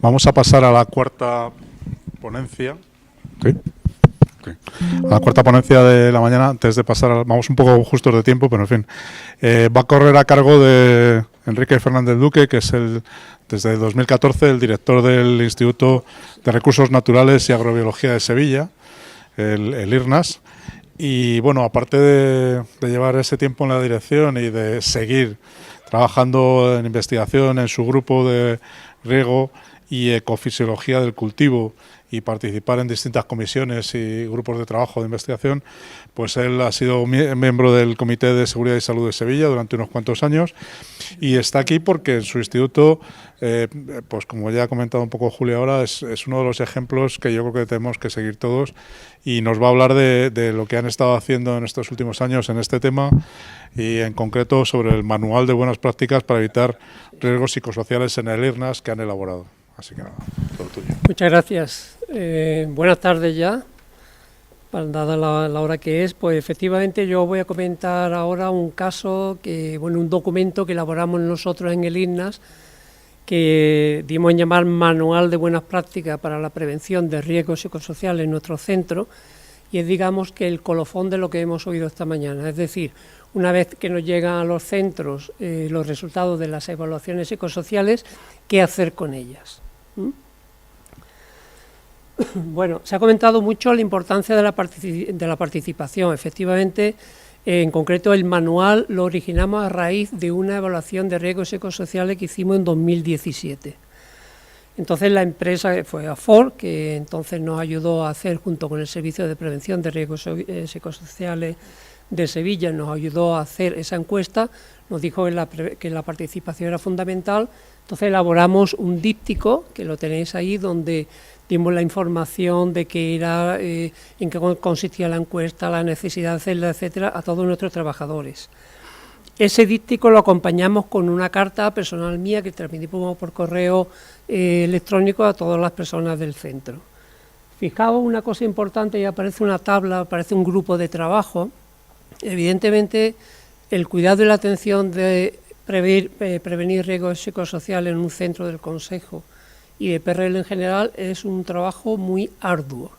Vamos a pasar a la cuarta ponencia. ¿Sí? Okay. A la cuarta ponencia de la mañana. Antes de pasar, vamos un poco justos de tiempo, pero en fin. Va a correr a cargo de Enrique Fernández Duque, que es desde 2014 el director del Instituto de Recursos Naturales y Agrobiología de Sevilla, el IRNAS. Y bueno, aparte de llevar ese tiempo en la dirección y de seguir trabajando en investigación en su grupo de riego y ecofisiología del cultivo y participar en distintas comisiones y grupos de trabajo de investigación, pues él ha sido miembro del Comité de Seguridad y Salud de Sevilla durante unos cuantos años y está aquí porque en su instituto, pues como ya ha comentado un poco Julia ahora, es uno de los ejemplos que yo creo que tenemos que seguir todos y nos va a hablar de lo que han estado haciendo en estos últimos años en este tema y en concreto sobre el manual de buenas prácticas para evitar riesgos psicosociales en el IRNAS que han elaborado. Así que nada, todo tuyo. Muchas gracias. Buenas tardes ya, dada la hora que es. Pues efectivamente yo voy a comentar ahora un caso, un documento que elaboramos nosotros en el IRNAS, que dimos en llamar Manual de Buenas Prácticas para la Prevención de Riesgos Psicosociales en nuestro centro, y es, digamos, que el colofón de lo que hemos oído esta mañana. Es decir, una vez que nos llegan a los centros los resultados de las evaluaciones psicosociales, ¿qué hacer con ellas? Bueno, se ha comentado mucho la importancia de la participación. Efectivamente, en concreto el manual lo originamos a raíz de una evaluación de riesgos psicosociales que hicimos en 2017. Entonces la empresa fue AFOR, que entonces nos ayudó a hacer, junto con el Servicio de Prevención de Riesgos Psicosociales de Sevilla, nos ayudó a hacer esa encuesta, nos dijo que la participación era fundamental. Entonces elaboramos un díptico, que lo tenéis ahí, donde dimos la información de qué era, en qué consistía la encuesta, la necesidad de hacerla, etcétera, a todos nuestros trabajadores. Ese díptico lo acompañamos con una carta personal mía que transmitimos por correo electrónico a todas las personas del centro. Fijaos una cosa importante, y aparece una tabla, aparece un grupo de trabajo. Evidentemente, el cuidado y la atención de prevenir riesgos psicosociales en un centro del Consejo y de PRL en general es un trabajo muy arduo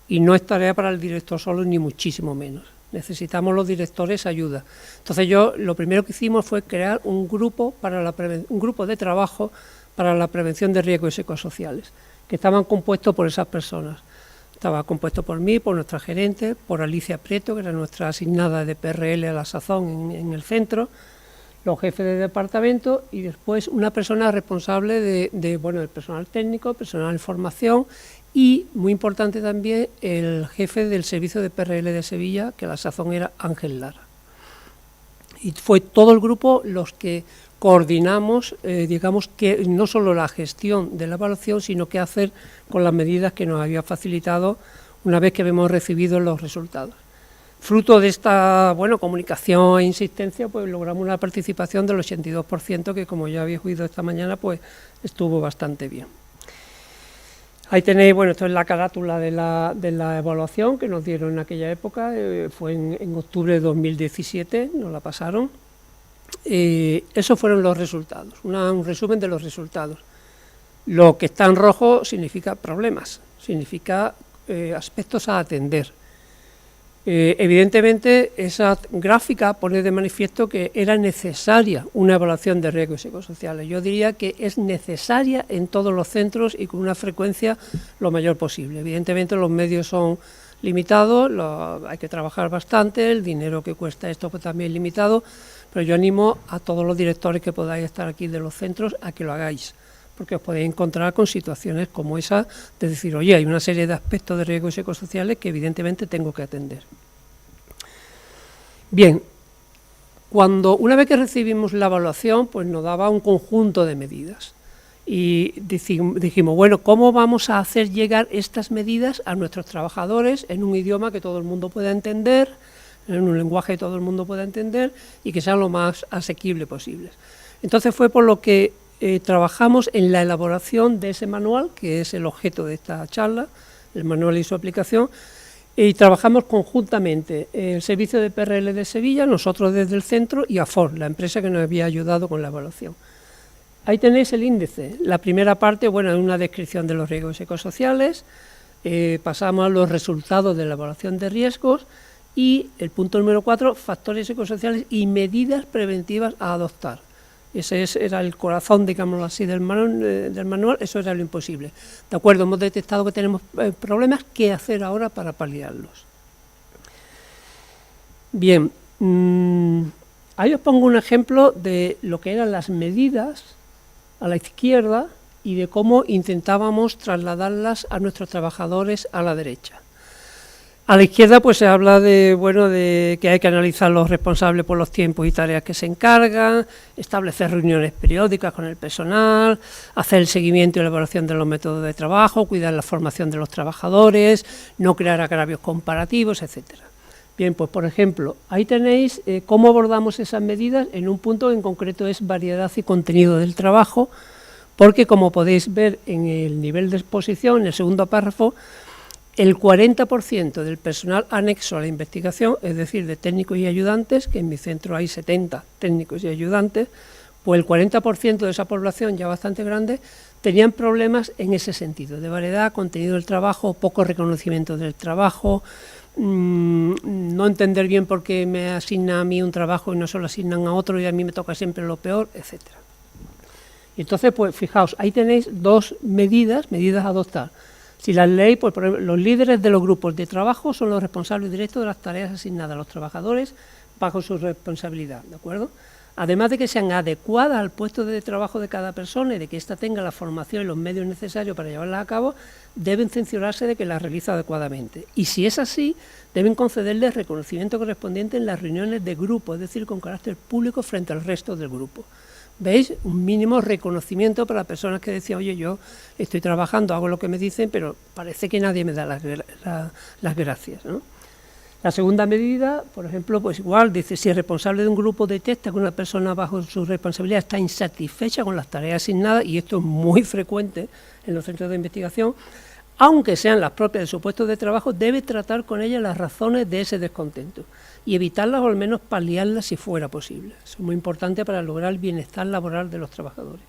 y no es tarea para el director solo, ni muchísimo menos. Necesitamos los directores ayuda. Entonces lo primero que hicimos fue crear un grupo de trabajo para la prevención de riesgos psicosociales, que estaban compuestos por esas personas. Estaba compuesto por mí, por nuestra gerente, por Alicia Prieto, que era nuestra asignada de PRL a la sazón en el centro, los jefes de departamento y después una persona responsable del personal técnico, personal de formación y, muy importante también, el jefe del servicio de PRL de Sevilla, que a la sazón era Ángel Lara. Y fue todo el grupo los que coordinamos, digamos, que no solo la gestión de la evaluación, sino qué hacer con las medidas que nos había facilitado una vez que hemos recibido los resultados. Fruto de esta comunicación e insistencia, pues logramos una participación del 82%, que como ya habéis oído esta mañana, pues estuvo bastante bien. Ahí tenéis, esto es la carátula de la evaluación que nos dieron en aquella época, fue en octubre de 2017, nos la pasaron. Esos fueron los resultados, un resumen de los resultados. Lo que está en rojo significa problemas, significa aspectos a atender. Evidentemente, esa gráfica pone de manifiesto que era necesaria una evaluación de riesgos psicosociales. Yo diría que es necesaria en todos los centros y con una frecuencia lo mayor posible. Evidentemente, los medios son limitados, hay que trabajar bastante, el dinero que cuesta esto pues también es limitado, pero yo animo a todos los directores que podáis estar aquí de los centros a que lo hagáis, porque os podéis encontrar con situaciones como esa de decir, oye, hay una serie de aspectos de riesgos psicosociales que evidentemente tengo que atender. Bien, una vez que recibimos la evaluación, pues nos daba un conjunto de medidas. Y dijimos, ¿cómo vamos a hacer llegar estas medidas a nuestros trabajadores en un idioma que todo el mundo pueda entender, en un lenguaje que todo el mundo pueda entender y que sea lo más asequible posible? Entonces fue por lo que trabajamos en la elaboración de ese manual, que es el objeto de esta charla, el manual y su aplicación, y trabajamos conjuntamente el Servicio de PRL de Sevilla, nosotros desde el centro, y AFOR, la empresa que nos había ayudado con la evaluación. ahí tenéis el índice. La primera parte, bueno, es una descripción de los riesgos psicosociales, pasamos a los resultados de la evaluación de riesgos y el punto número 4, factores psicosociales y medidas preventivas a adoptar. Ese era el corazón, digámoslo así, del manual, eso era lo imposible. De acuerdo, hemos detectado que tenemos problemas, ¿qué hacer ahora para paliarlos? Bien, ahí os pongo un ejemplo de lo que eran las medidas a la izquierda y de cómo intentábamos trasladarlas a nuestros trabajadores a la derecha. A la izquierda pues se habla de, bueno, de que hay que analizar los responsables por los tiempos y tareas que se encargan, establecer reuniones periódicas con el personal, hacer el seguimiento y la evaluación de los métodos de trabajo, cuidar la formación de los trabajadores, no crear agravios comparativos, etcétera. Bien, pues por ejemplo, ahí tenéis cómo abordamos esas medidas en un punto en concreto es variedad y contenido del trabajo, porque como podéis ver en el nivel de exposición, en el segundo párrafo, el 40% del personal anexo a la investigación, es decir, de técnicos y ayudantes, que en mi centro hay 70 técnicos y ayudantes, pues el 40% de esa población, ya bastante grande, tenían problemas en ese sentido, de variedad, contenido del trabajo, poco reconocimiento del trabajo, no entender bien por qué me asignan a mí un trabajo y no se lo asignan a otro y a mí me toca siempre lo peor, etcétera. Y entonces, pues fijaos, ahí tenéis dos medidas a adoptar. Si las leéis, pues por ejemplo, los líderes de los grupos de trabajo son los responsables directos de las tareas asignadas a los trabajadores bajo su responsabilidad, ¿de acuerdo? Además de que sean adecuadas al puesto de trabajo de cada persona y de que ésta tenga la formación y los medios necesarios para llevarlas a cabo, deben censurarse de que las realiza adecuadamente. Y si es así, deben concederles reconocimiento correspondiente en las reuniones de grupo, es decir, con carácter público frente al resto del grupo. ¿Veis? Un mínimo reconocimiento para personas que decían, oye, yo estoy trabajando, hago lo que me dicen, pero parece que nadie me da las gracias, ¿no? La segunda medida, por ejemplo, pues igual, dice, si el responsable de un grupo detecta que una persona bajo su responsabilidad está insatisfecha con las tareas asignadas, y esto es muy frecuente en los centros de investigación, aunque sean las propias de su puesto de trabajo, debe tratar con ella las razones de ese descontento y evitarlas o al menos paliarlas si fuera posible. Eso es muy importante para lograr el bienestar laboral de los trabajadores.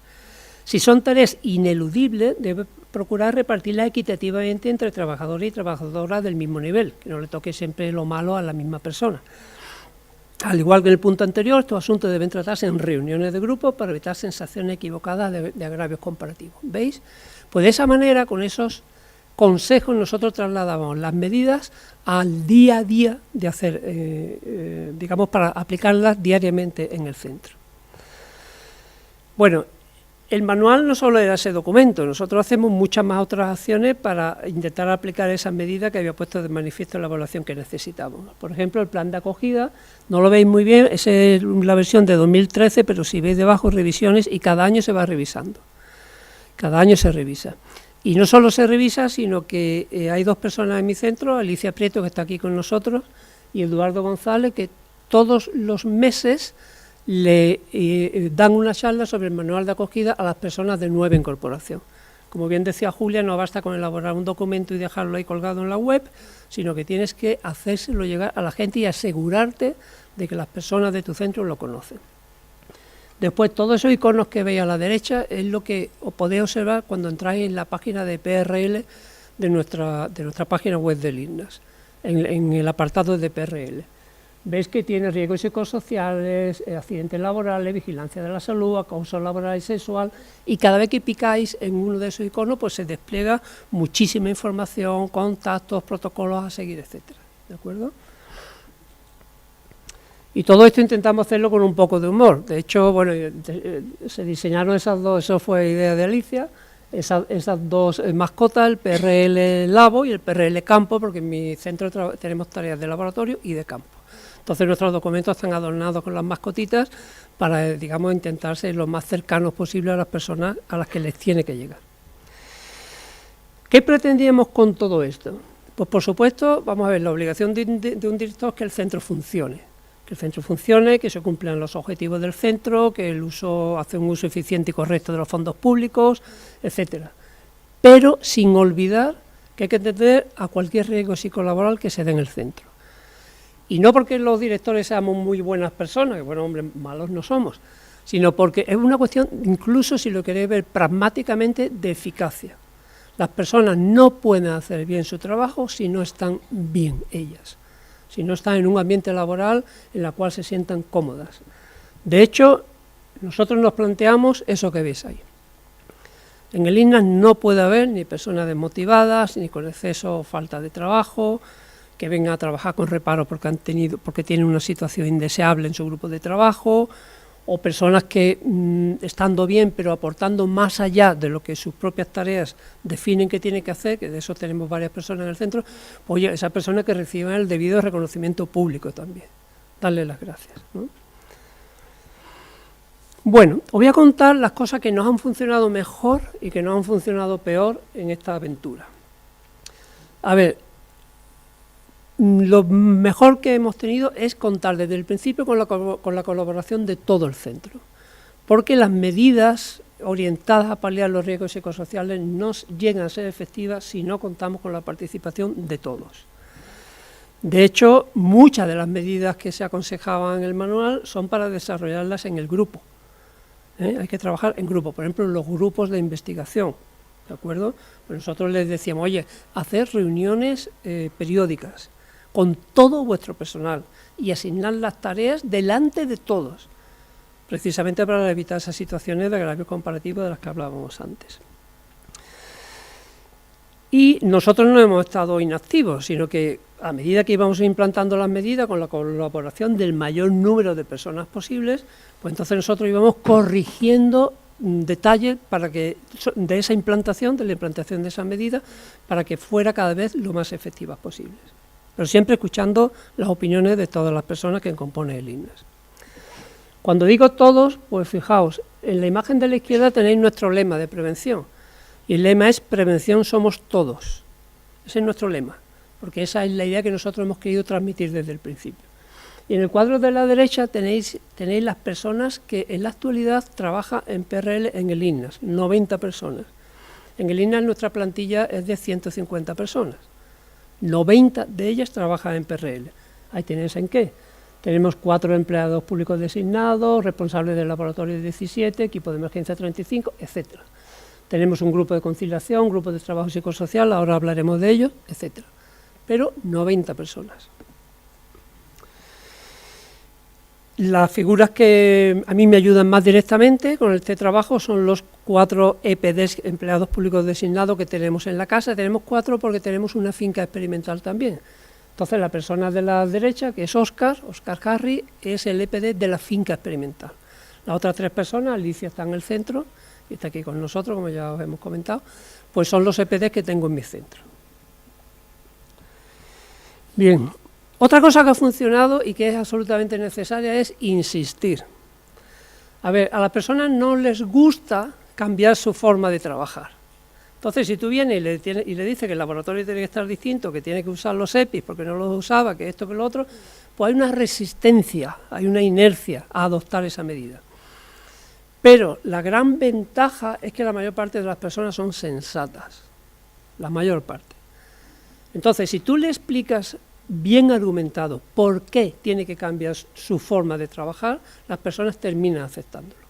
Si son tareas ineludibles, debe procurar repartirlas equitativamente entre trabajadores y trabajadoras del mismo nivel, que no le toque siempre lo malo a la misma persona. Al igual que en el punto anterior, estos asuntos deben tratarse en reuniones de grupo para evitar sensaciones equivocadas de agravios comparativos. ¿Veis? Pues de esa manera, con esos consejos, nosotros trasladamos las medidas al día a día de hacer, digamos, para aplicarlas diariamente en el centro. Bueno, el manual no solo era ese documento, nosotros hacemos muchas más otras acciones para intentar aplicar esas medidas que había puesto de manifiesto en la evaluación que necesitamos. Por ejemplo, el plan de acogida, no lo veis muy bien, esa es la versión de 2013, pero si veis debajo revisiones y cada año se va revisando. Cada año se revisa. Y no solo se revisa, sino que hay dos personas en mi centro, Alicia Prieto, que está aquí con nosotros, y Eduardo González, que todos los meses le dan una charla sobre el manual de acogida a las personas de nueva incorporación. Como bien decía Julia, no basta con elaborar un documento y dejarlo ahí colgado en la web, sino que tienes que hacérselo llegar a la gente y asegurarte de que las personas de tu centro lo conocen. Después, todos esos iconos que veis a la derecha es lo que os podéis observar cuando entráis en la página de PRL de nuestra página web del INAS, en el apartado de PRL. Veis que tiene riesgos psicosociales, accidentes laborales, vigilancia de la salud, acoso laboral y sexual, y cada vez que picáis en uno de esos iconos, pues se despliega muchísima información, contactos, protocolos a seguir, etcétera. ¿De acuerdo? Y todo esto intentamos hacerlo con un poco de humor. De hecho, bueno, se diseñaron esas dos, eso fue idea de Alicia, esas dos mascotas, el PRL Labo y el PRL Campo, porque en mi centro tenemos tareas de laboratorio y de campo. Entonces nuestros documentos están adornados con las mascotitas para, digamos, intentar ser lo más cercanos posible a las personas a las que les tiene que llegar. ¿Qué pretendíamos con todo esto? Pues por supuesto, vamos a ver, la obligación de un director es que el centro funcione. Que el centro funcione, que se cumplan los objetivos del centro, que hace un uso eficiente y correcto de los fondos públicos, etcétera. Pero sin olvidar que hay que atender a cualquier riesgo psicolaboral que se dé en el centro. Y no porque los directores seamos muy buenas personas, que bueno, hombre, malos no somos, sino porque es una cuestión, incluso si lo queréis ver pragmáticamente, de eficacia. Las personas no pueden hacer bien su trabajo si no están bien ellas, si no están en un ambiente laboral en el cual se sientan cómodas. De hecho, nosotros nos planteamos eso que veis ahí. En el INAS no puede haber ni personas desmotivadas, ni con exceso o falta de trabajo, que vengan a trabajar con reparo porque tienen una situación indeseable en su grupo de trabajo, o personas que, estando bien, pero aportando más allá de lo que sus propias tareas definen que tienen que hacer, que de eso tenemos varias personas en el centro, pues oye, esas personas que reciban el debido reconocimiento público también. Darle las gracias, ¿no? Bueno, os voy a contar las cosas que nos han funcionado mejor y que nos han funcionado peor en esta aventura. A ver, lo mejor que hemos tenido es contar desde el principio con la colaboración de todo el centro, porque las medidas orientadas a paliar los riesgos psicosociales no llegan a ser efectivas si no contamos con la participación de todos. De hecho, muchas de las medidas que se aconsejaban en el manual son para desarrollarlas en el grupo. Hay que trabajar en grupo, por ejemplo, los grupos de investigación, ¿de acuerdo? Pues nosotros les decíamos, oye, hacer reuniones periódicas con todo vuestro personal y asignar las tareas delante de todos, precisamente para evitar esas situaciones de agravio comparativo de las que hablábamos antes. Y nosotros no hemos estado inactivos, sino que a medida que íbamos implantando las medidas con la colaboración del mayor número de personas posibles, pues entonces nosotros íbamos corrigiendo detalles para que de esa implantación, de la implantación de esas medidas, para que fuera cada vez lo más efectivas posibles. Pero siempre escuchando las opiniones de todas las personas que componen el INAS. Cuando digo todos, pues fijaos, en la imagen de la izquierda tenéis nuestro lema de prevención. Y el lema es prevención somos todos. Ese es nuestro lema, porque esa es la idea que nosotros hemos querido transmitir desde el principio. Y en el cuadro de la derecha tenéis las personas que en la actualidad trabajan en PRL en el INAS, 90 personas. En el INAS nuestra plantilla es de 150 personas. 90 de ellas trabajan en PRL. Ahí tenéis en qué. Tenemos 4 empleados públicos designados, responsables del laboratorio 17, equipo de emergencia 35, etcétera. Tenemos un grupo de conciliación, un grupo de trabajo psicosocial, ahora hablaremos de ello, etcétera. Pero 90 personas. Las figuras que a mí me ayudan más directamente con este trabajo son los 4 EPDs, empleados públicos designados, que tenemos en la casa. Tenemos 4 porque tenemos una finca experimental también. Entonces la persona de la derecha, que es Óscar Harry, es el EPD de la finca experimental. Las otras 3 personas, Alicia está en el centro, y está aquí con nosotros, como ya os hemos comentado, pues son los EPDs que tengo en mi centro. Bien. Otra cosa que ha funcionado y que es absolutamente necesaria es insistir. A ver, a las personas no les gusta cambiar su forma de trabajar. Entonces, si tú vienes y le dices que el laboratorio tiene que estar distinto, que tiene que usar los EPIs porque no los usaba, que esto, que lo otro, pues hay una resistencia, hay una inercia a adoptar esa medida. Pero la gran ventaja es que la mayor parte de las personas son sensatas, la mayor parte. Entonces, si tú le explicas bien argumentado por qué tiene que cambiar su forma de trabajar, las personas terminan aceptándolo.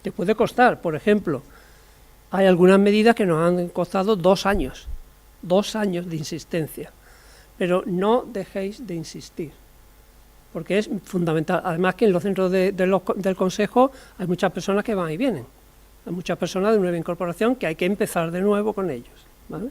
Te puede costar, por ejemplo, hay algunas medidas que nos han costado 2 años, 2 años de insistencia, pero no dejéis de insistir, porque es fundamental. Además que en los centros del Consejo hay muchas personas que van y vienen, hay muchas personas de nueva incorporación que hay que empezar de nuevo con ellos, ¿vale?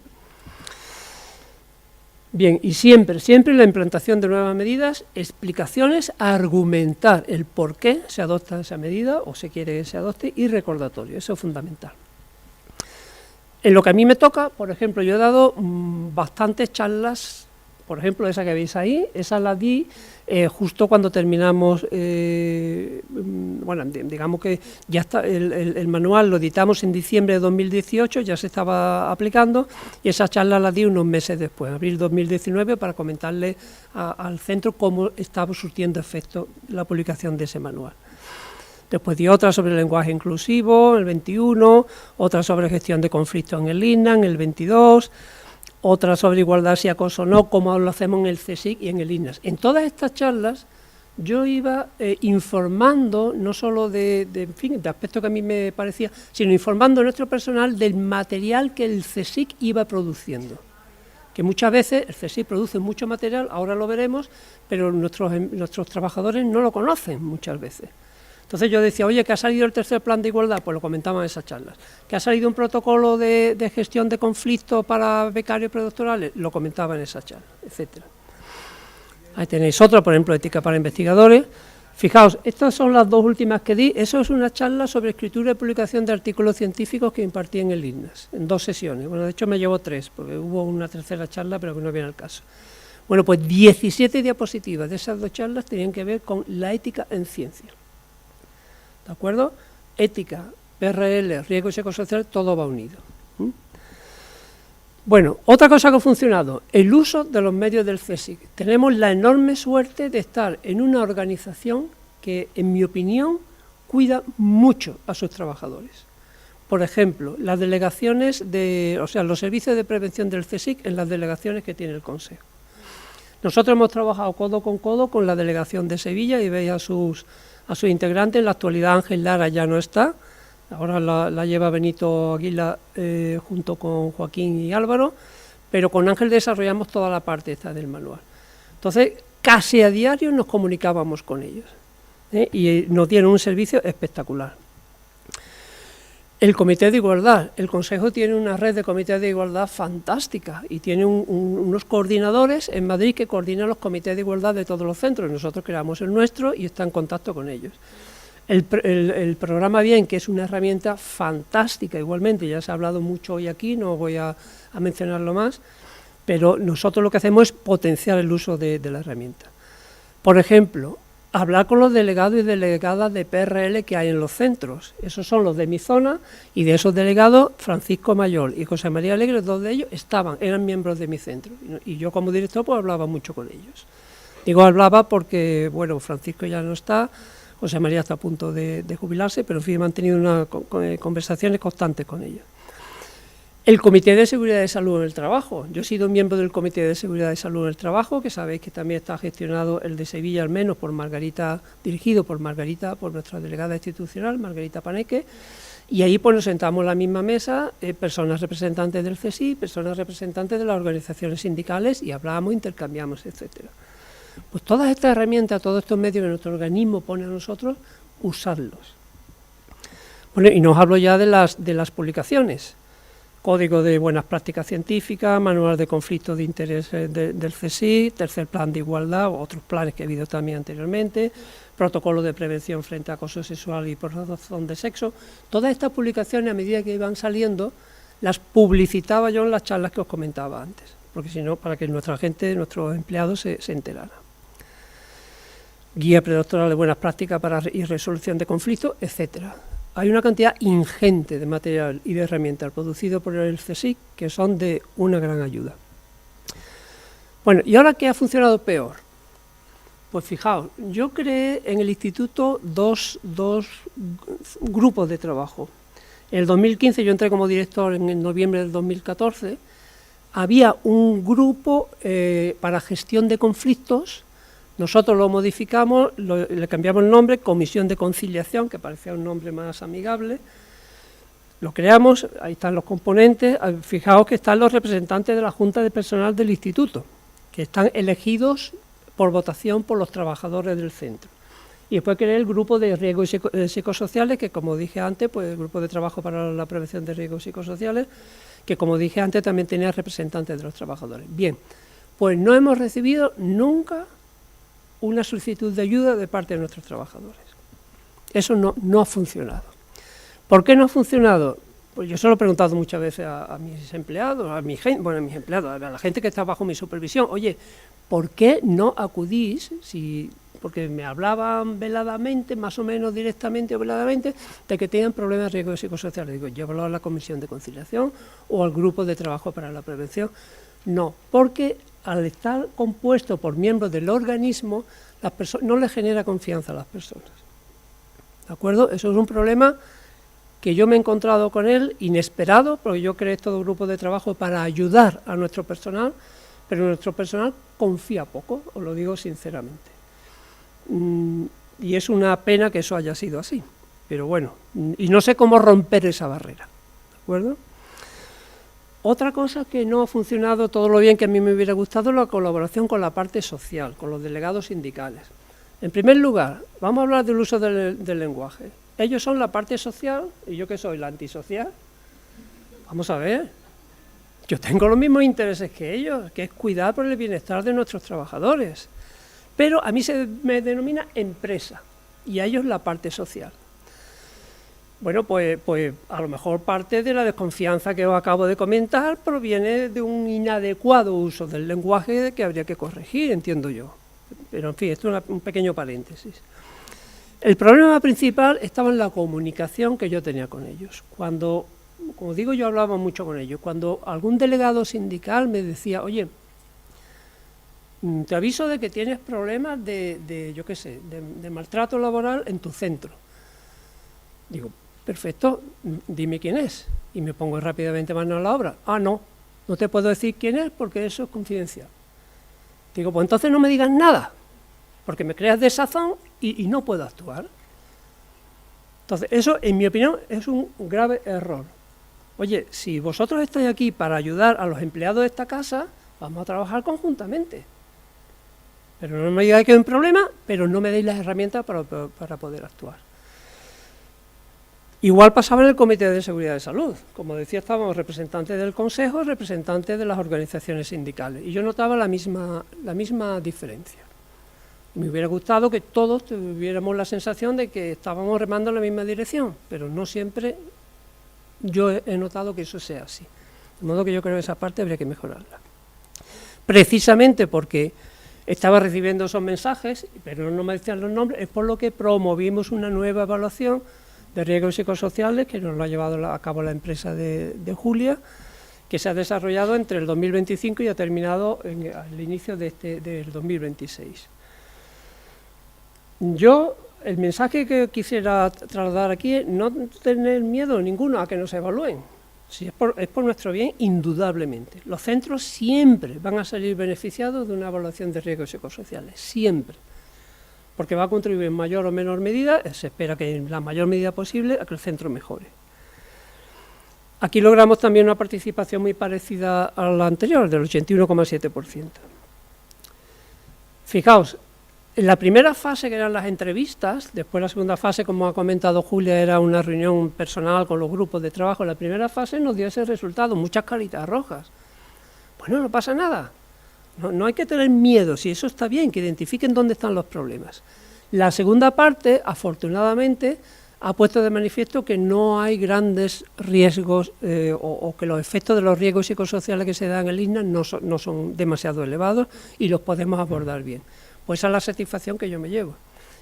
Bien, y siempre la implantación de nuevas medidas, explicaciones, argumentar el por qué se adopta esa medida o se quiere que se adopte y recordatorio, eso es fundamental. En lo que a mí me toca, por ejemplo, yo he dado bastantes charlas, por ejemplo, esa que veis ahí, esa la di justo cuando terminamos, bueno, digamos que ya está, el manual lo editamos en diciembre de 2018, ya se estaba aplicando, y esa charla la di unos meses después, en abril de 2019, para comentarle al centro cómo estaba surtiendo efecto la publicación de ese manual. Después di otra sobre el lenguaje inclusivo, en el 21, otra sobre gestión de conflictos en el INAS, en el 22, otra sobre igualdad si acoso o no, como lo hacemos en el CSIC y en el INAS. En todas estas charlas yo iba informando, no solo de aspectos que a mí me parecía, sino informando a nuestro personal del material que el CSIC iba produciendo. Que muchas veces el CSIC produce mucho material, ahora lo veremos, pero nuestros trabajadores no lo conocen muchas veces. Entonces yo decía, oye, que ha salido el tercer plan de igualdad, pues lo comentaban en esas charlas. Que ha salido un protocolo de gestión de conflictos para becarios predoctorales, lo comentaban en esas charlas, etcétera. Ahí tenéis otra, por ejemplo, ética para investigadores. Fijaos, estas son las dos últimas que di. Eso es una charla sobre escritura y publicación de artículos científicos que impartí en el INAS, en 2 sesiones. Bueno, de hecho me llevó 3, porque hubo una tercera charla, pero que no viene al caso. Bueno, pues 17 diapositivas de esas 2 charlas tenían que ver con la ética en ciencia. ¿De acuerdo? Ética, PRL, riesgo psicosocial, todo va unido. Bueno, otra cosa que ha funcionado, el uso de los medios del CSIC. Tenemos la enorme suerte de estar en una organización que, en mi opinión, cuida mucho a sus trabajadores. Por ejemplo, las delegaciones los servicios de prevención del CSIC en las delegaciones que tiene el Consejo. Nosotros hemos trabajado codo con la delegación de Sevilla y veis a sus integrantes. En la actualidad Ángel Lara ya no está. Ahora la lleva Benito Aguila junto con Joaquín y Álvaro, pero con Ángel desarrollamos toda la parte esta del manual. Entonces, casi a diario nos comunicábamos con ellos y nos dieron un servicio espectacular. El Comité de Igualdad, el Consejo tiene una red de comités de igualdad fantástica y tiene unos coordinadores en Madrid que coordinan los comités de igualdad de todos los centros. Nosotros creamos el nuestro y está en contacto con ellos. El programa Bien, que es una herramienta fantástica igualmente, ya se ha hablado mucho hoy aquí, no voy a mencionarlo más, pero nosotros lo que hacemos es potenciar el uso de la herramienta. Por ejemplo, hablar con los delegados y delegadas de PRL que hay en los centros. Esos son los de mi zona, y de esos delegados, Francisco Mayol y José María Alegre, 2 de ellos eran miembros de mi centro, y yo como director pues hablaba mucho con ellos. Digo hablaba porque, bueno, Francisco ya no está, José María está a punto de jubilarse, pero en fin, he mantenido conversaciones constantes con ellos. El Comité de Seguridad y Salud en el Trabajo. Yo he sido miembro del Comité de Seguridad y Salud en el Trabajo, que sabéis que también está gestionado el de Sevilla, al menos por Margarita, dirigido por Margarita, por nuestra delegada institucional, Margarita Paneque, y ahí pues nos sentamos en la misma mesa, personas representantes del CSIC, personas representantes de las organizaciones sindicales, y hablamos, intercambiamos, etcétera. Pues todas estas herramientas, todos estos medios que nuestro organismo pone a nosotros, usarlos. Bueno, y no os hablo ya de las publicaciones. Código de Buenas Prácticas Científicas, Manual de Conflictos de Interés del CSIC, Tercer Plan de Igualdad, otros planes que he habido también anteriormente, Protocolo de Prevención frente a Acoso Sexual y por razón de sexo. Todas estas publicaciones, a medida que iban saliendo, las publicitaba yo en las charlas que os comentaba antes, porque si no, para que nuestra gente, nuestros empleados se enteraran. Guía predoctoral de buenas prácticas y resolución de conflictos, etcétera. Hay una cantidad ingente de material y de herramientas producido por el CSIC que son de una gran ayuda. Bueno, ¿y ahora qué ha funcionado peor? Pues fijaos, yo creé en el instituto dos grupos de trabajo. En el 2015 yo entré como director en noviembre del 2014. Había un grupo para gestión de conflictos. Nosotros lo modificamos, le cambiamos el nombre, Comisión de Conciliación, que parecía un nombre más amigable. Lo creamos, ahí están los componentes. Fijaos que están los representantes de la Junta de Personal del Instituto, que están elegidos por votación por los trabajadores del centro. Y después creé el grupo de riesgos psicosociales, que como dije antes, pues el grupo de trabajo para la prevención de riesgos psicosociales, que como dije antes también tenía representantes de los trabajadores. Bien, pues no hemos recibido nunca una solicitud de ayuda de parte de nuestros trabajadores. Eso no ha funcionado. ¿Por qué no ha funcionado? Pues yo se lo he preguntado muchas veces a mis empleados, a la gente que está bajo mi supervisión. Oye, ¿por qué no acudís? Porque me hablaban veladamente, más o menos directamente o veladamente, de que tenían problemas de riesgo psicosocial. Digo, llévalo a la Comisión de Conciliación o al Grupo de Trabajo para la Prevención. No, porque al estar compuesto por miembros del organismo, no le genera confianza a las personas. ¿De acuerdo? Eso es un problema que yo me he encontrado con él inesperado, porque yo creé todo un grupo de trabajo para ayudar a nuestro personal, pero nuestro personal confía poco, os lo digo sinceramente. Y es una pena que eso haya sido así. Pero bueno, y no sé cómo romper esa barrera, ¿de acuerdo? Otra cosa que no ha funcionado todo lo bien que a mí me hubiera gustado es la colaboración con la parte social, con los delegados sindicales. En primer lugar, vamos a hablar del uso del lenguaje. Ellos son la parte social, ¿y yo qué soy? ¿La antisocial? Vamos a ver, yo tengo los mismos intereses que ellos, que es cuidar por el bienestar de nuestros trabajadores. Pero a mí se me denomina empresa, y a ellos la parte social. Bueno, pues a lo mejor parte de la desconfianza que os acabo de comentar proviene de un inadecuado uso del lenguaje que habría que corregir, entiendo yo. Pero en fin, esto es un pequeño paréntesis. El problema principal estaba en la comunicación que yo tenía con ellos. Cuando, como digo, yo hablaba mucho con ellos. Cuando algún delegado sindical me decía, oye, te aviso de que tienes problemas yo qué sé, de maltrato laboral en tu centro. Digo, perfecto, dime quién es. Y me pongo rápidamente mano a la obra. Ah, no te puedo decir quién es porque eso es confidencial. Digo, pues entonces no me digas nada, porque me creas desazón y no puedo actuar. Entonces, eso, en mi opinión, es un grave error. Oye, si vosotros estáis aquí para ayudar a los empleados de esta casa, vamos a trabajar conjuntamente. Pero no me digáis que hay un problema, pero no me deis las herramientas para poder actuar. Igual pasaba en el Comité de Seguridad de Salud. Como decía, estábamos representantes del Consejo y representantes de las organizaciones sindicales. Y yo notaba la misma diferencia. Me hubiera gustado que todos tuviéramos la sensación de que estábamos remando en la misma dirección, pero no siempre yo he notado que eso sea así. De modo que yo creo que esa parte habría que mejorarla. Precisamente porque estaba recibiendo esos mensajes, pero no me decían los nombres, es por lo que promovimos una nueva evaluación de riesgos psicosociales que nos lo ha llevado a cabo la empresa de Julia, que se ha desarrollado entre el 2025 y ha terminado al inicio del 2026. El mensaje que quisiera trasladar aquí es no tener miedo ninguno a que nos evalúen. Si es por nuestro bien, indudablemente. Los centros siempre van a salir beneficiados de una evaluación de riesgos psicosociales, siempre. Porque va a contribuir en mayor o menor medida, se espera que en la mayor medida posible, a que el centro mejore. Aquí logramos también una participación muy parecida a la anterior, del 81,7%. Fijaos, en la primera fase, que eran las entrevistas, después la segunda fase, como ha comentado Julia, era una reunión personal con los grupos de trabajo. En la primera fase nos dio ese resultado, muchas caritas rojas. Bueno, no pasa nada. No hay que tener miedo, si eso está bien, que identifiquen dónde están los problemas. La segunda parte, afortunadamente, ha puesto de manifiesto que no hay grandes riesgos o que los efectos de los riesgos psicosociales que se dan en el ISNA no son demasiado elevados y los podemos abordar bien. Pues esa es la satisfacción que yo me llevo.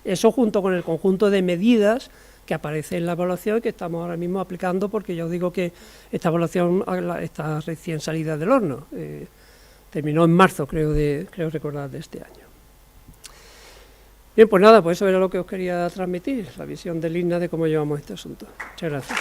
Eso junto con el conjunto de medidas que aparece en la evaluación y que estamos ahora mismo aplicando, porque yo digo que esta evaluación está recién salida del horno. Terminó en marzo, creo recordar, de este año. Bien, pues nada, pues eso era lo que os quería transmitir, la visión del ISNA de cómo llevamos este asunto. Muchas gracias.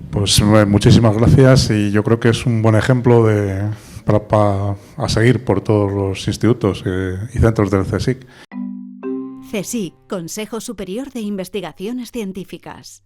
Pues muchísimas gracias, y yo creo que es un buen ejemplo a seguir por todos los institutos y centros del CSIC. CSIC, Consejo Superior de Investigaciones Científicas.